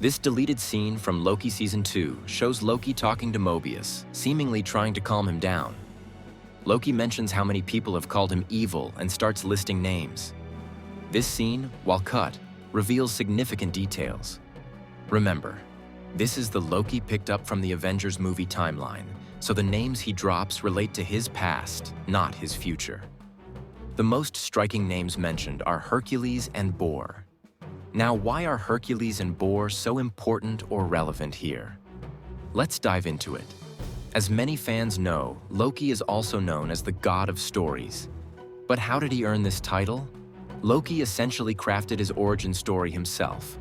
This deleted scene from Loki Season 2 shows Loki talking to Mobius, seemingly trying to calm him down. Loki mentions how many people have called him evil and starts listing names. This scene, while cut, reveals significant details. Remember, this is the Loki picked up from the Avengers movie timeline, so the names he drops relate to his past, not his future. The most striking names mentioned are Hercules and Bor. Now, why are Hercules and Bor so important or relevant here? Let's dive into it. As many fans know, Loki is also known as the God of Stories. But how did he earn this title? Loki essentially crafted his origin story himself.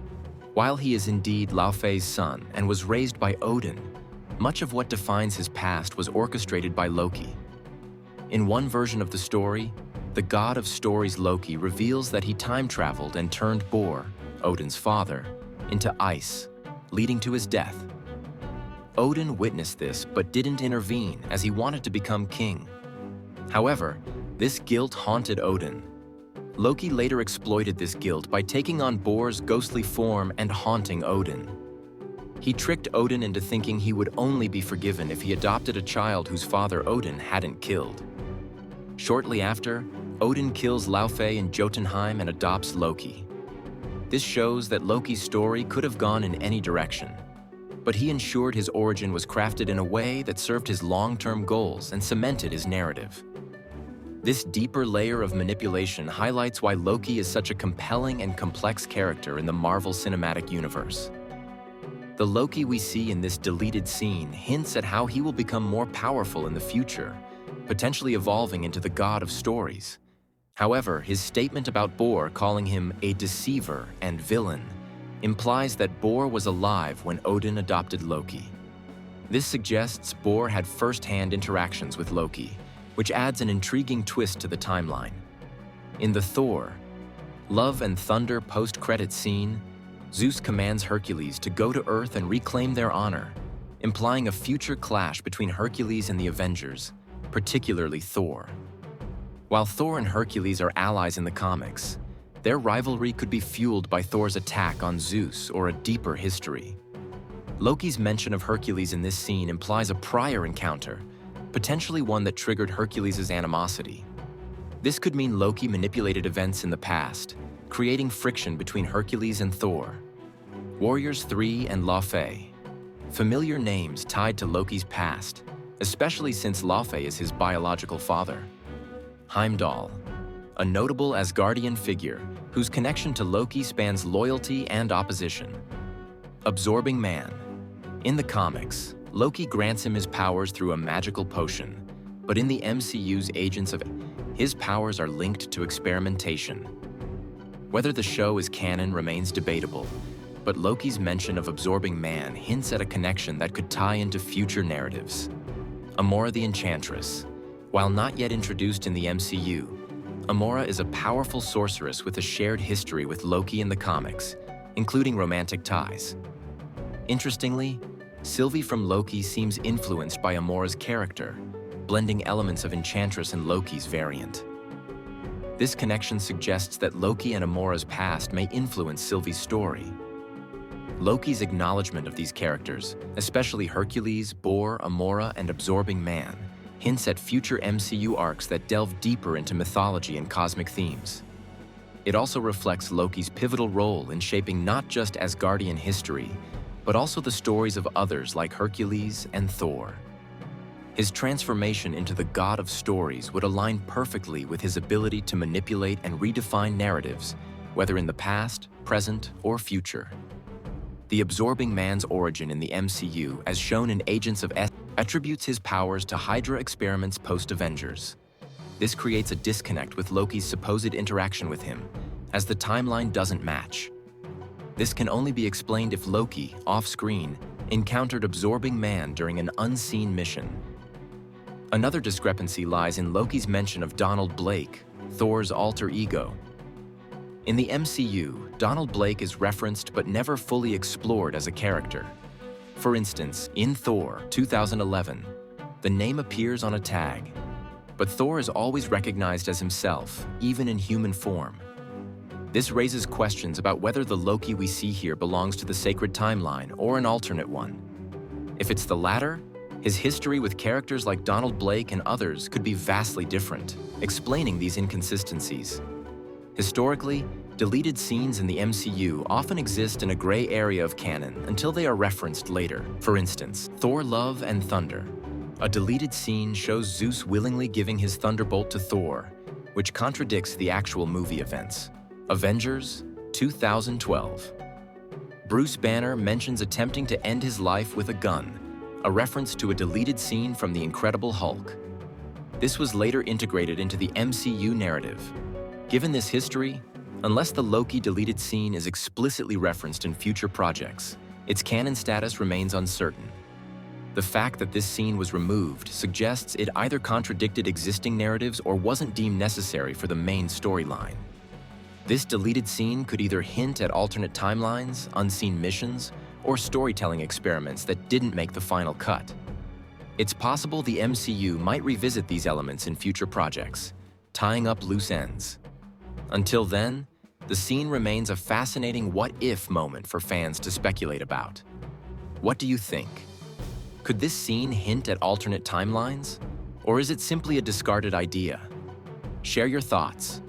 While he is indeed Laufey's son and was raised by Odin, much of what defines his past was orchestrated by Loki. In one version of the story, the God of Stories Loki reveals that he time-traveled and turned Bor, Odin's father, into ice, leading to his death. Odin witnessed this but didn't intervene as he wanted to become king. However, this guilt haunted Odin. Loki later exploited this guilt by taking on Bor's ghostly form and haunting Odin. He tricked Odin into thinking he would only be forgiven if he adopted a child whose father Odin hadn't killed. Shortly after, Odin kills Laufey in Jotunheim and adopts Loki. This shows that Loki's story could have gone in any direction, but he ensured his origin was crafted in a way that served his long-term goals and cemented his narrative. This deeper layer of manipulation highlights why Loki is such a compelling and complex character in the Marvel Cinematic Universe. The Loki we see in this deleted scene hints at how he will become more powerful in the future, potentially evolving into the God of Stories. However, his statement about Bor calling him a deceiver and villain implies that Bor was alive when Odin adopted Loki. This suggests Bor had first-hand interactions with Loki, which adds an intriguing twist to the timeline. In the Thor, Love and Thunder post-credits scene, Zeus commands Hercules to go to Earth and reclaim their honor, implying a future clash between Hercules and the Avengers, particularly Thor. While Thor and Hercules are allies in the comics, their rivalry could be fueled by Thor's attack on Zeus or a deeper history. Loki's mention of Hercules in this scene implies a prior encounter, potentially one that triggered Hercules' animosity. This could mean Loki manipulated events in the past, creating friction between Hercules and Thor. Warriors 3 and Laufey, familiar names tied to Loki's past, especially since Laufey is his biological father. Heimdall, a notable Asgardian figure whose connection to Loki spans loyalty and opposition. Absorbing Man. In the comics, Loki grants him his powers through a magical potion, but in the MCU's Agents of his powers are linked to experimentation. Whether the show is canon remains debatable, but Loki's mention of Absorbing Man hints at a connection that could tie into future narratives. Amora the Enchantress. While not yet introduced in the MCU, Amora is a powerful sorceress with a shared history with Loki in the comics, including romantic ties. Interestingly, Sylvie from Loki seems influenced by Amora's character, blending elements of Enchantress and Loki's variant. This connection suggests that Loki and Amora's past may influence Sylvie's story. Loki's acknowledgement of these characters, especially Hercules, Bor, Amora, and Absorbing Man, hints at future MCU arcs that delve deeper into mythology and cosmic themes. It also reflects Loki's pivotal role in shaping not just Asgardian history, but also the stories of others like Hercules and Thor. His transformation into the God of Stories would align perfectly with his ability to manipulate and redefine narratives, whether in the past, present, or future. The Absorbing Man's origin in the MCU, as shown in Agents of S, attributes his powers to Hydra experiments post-Avengers. This creates a disconnect with Loki's supposed interaction with him, as the timeline doesn't match. This can only be explained if Loki, off-screen, encountered Absorbing Man during an unseen mission. Another discrepancy lies in Loki's mention of Donald Blake, Thor's alter ego. In the MCU, Donald Blake is referenced but never fully explored as a character. For instance, in Thor 2011, the name appears on a tag, but Thor is always recognized as himself, even in human form. This raises questions about whether the Loki we see here belongs to the sacred timeline or an alternate one. If it's the latter, his history with characters like Donald Blake and others could be vastly different, explaining these inconsistencies. Historically, deleted scenes in the MCU often exist in a gray area of canon until they are referenced later. For instance, Thor: Love and Thunder. A deleted scene shows Zeus willingly giving his thunderbolt to Thor, which contradicts the actual movie events. Avengers 2012. Bruce Banner mentions attempting to end his life with a gun, a reference to a deleted scene from The Incredible Hulk. This was later integrated into the MCU narrative. Given this history, unless the Loki deleted scene is explicitly referenced in future projects, its canon status remains uncertain. The fact that this scene was removed suggests it either contradicted existing narratives or wasn't deemed necessary for the main storyline. This deleted scene could either hint at alternate timelines, unseen missions, or storytelling experiments that didn't make the final cut. It's possible the MCU might revisit these elements in future projects, tying up loose ends. Until then, the scene remains a fascinating what-if moment for fans to speculate about. What do you think? Could this scene hint at alternate timelines? Or is it simply a discarded idea? Share your thoughts.